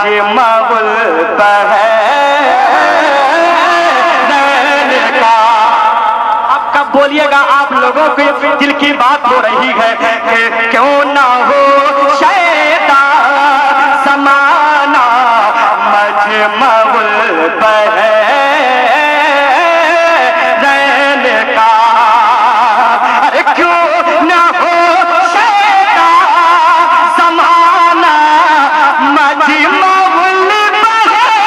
मजमउल बहरैन का। अब कब बोलिएगा आप लोगों के दिल की बात हो रही है कि क्यों ना हो शैदा समाना मजमउल बहरैन का। अरे क्यों ना हो शैदा समाना मजमउल बहरैन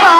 का।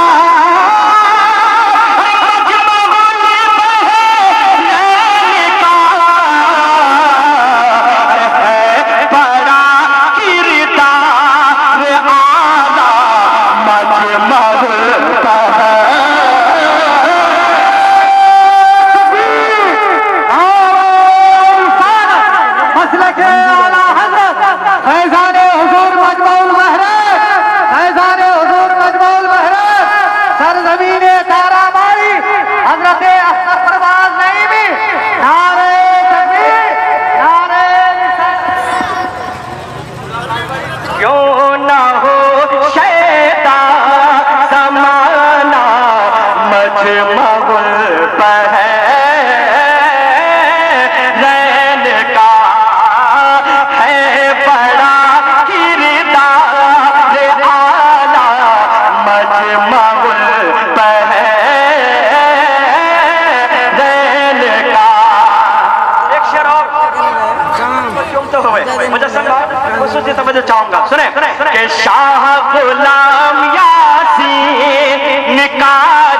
समझ चाहूंगा, सुने कि शाह गुलाम यासीन का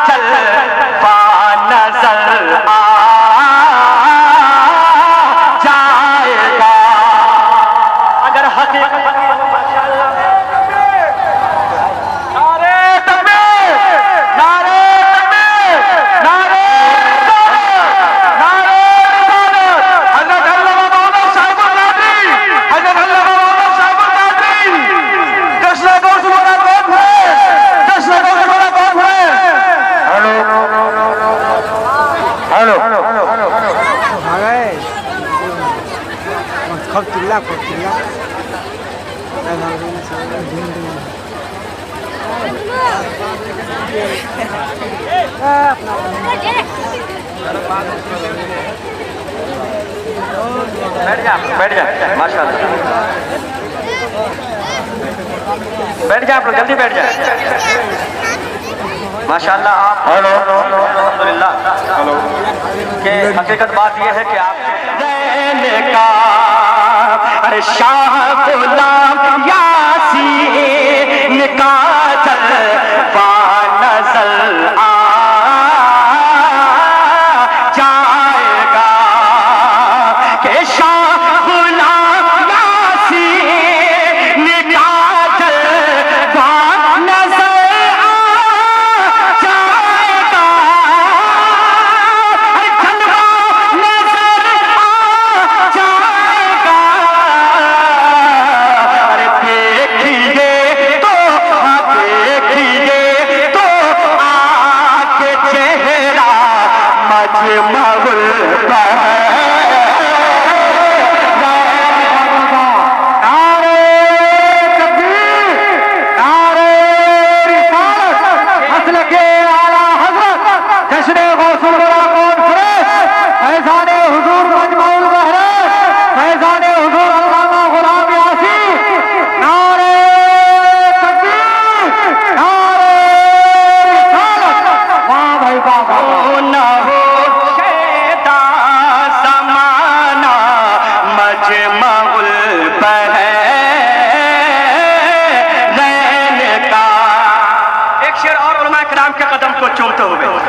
जलवा नजर आ जाएगा अगर हकीकत। बैठ जा माशाल्लाह, बैठ जा आप लोग, जल्दी बैठ जाए माशाल्लाह। आप अल्हम्दुलिल्लाह के हकीकत बात यह है कि आप का अरे शाह गुलाम यासीन का जलवा नजर आ जाएगा कि शाह गुलाम यासीन का जलवा नजर आ जाएगा। जलवा नजर आ जाएगा। अरे देखिए तो देखिए तो आके चेहरा मजमउल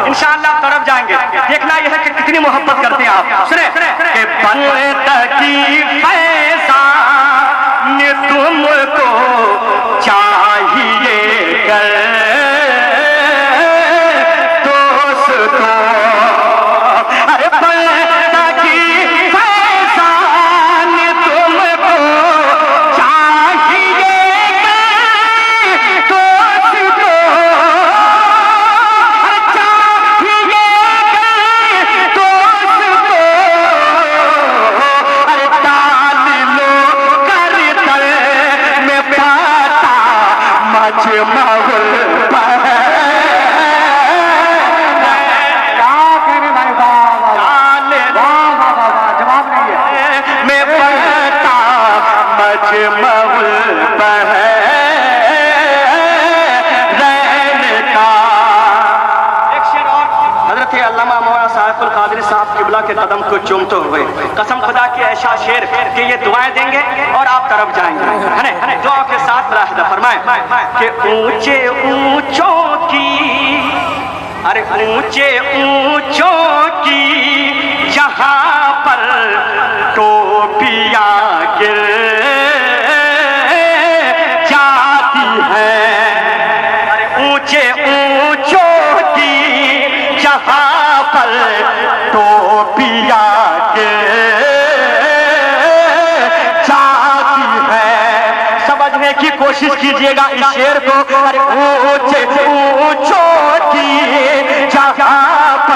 इंशाअल्लाह तरफ जाएंगे। देखना यह है कि कितनी मोहब्बत करते हैं आप। सुने कि बनता की फैज़ान तुमको चाहिए कर दोस्तों। अरे बनता की फैज़ान तुमको चाहिए कर दोस्तों। अरे ताल लो कर में कदम को चूमते हुए कसम खुदा की ऐसा शेर कि ये दुआएं देंगे और आप तरफ जाएंगे, है ना? दुआ के साथ मुलाहिजा फरमाएं कि ऊंचे ऊंचों की, अरे ऊंचे ऊंचों की जहां पर टोपियां गिर जाती है, अरे ऊंचे ऊंचों की जहां पर टोपियां गिर जाती है। समझने की कोशिश कीजिएगा इस शेर को। अरे ऊंचे ऊंचों की जहां पर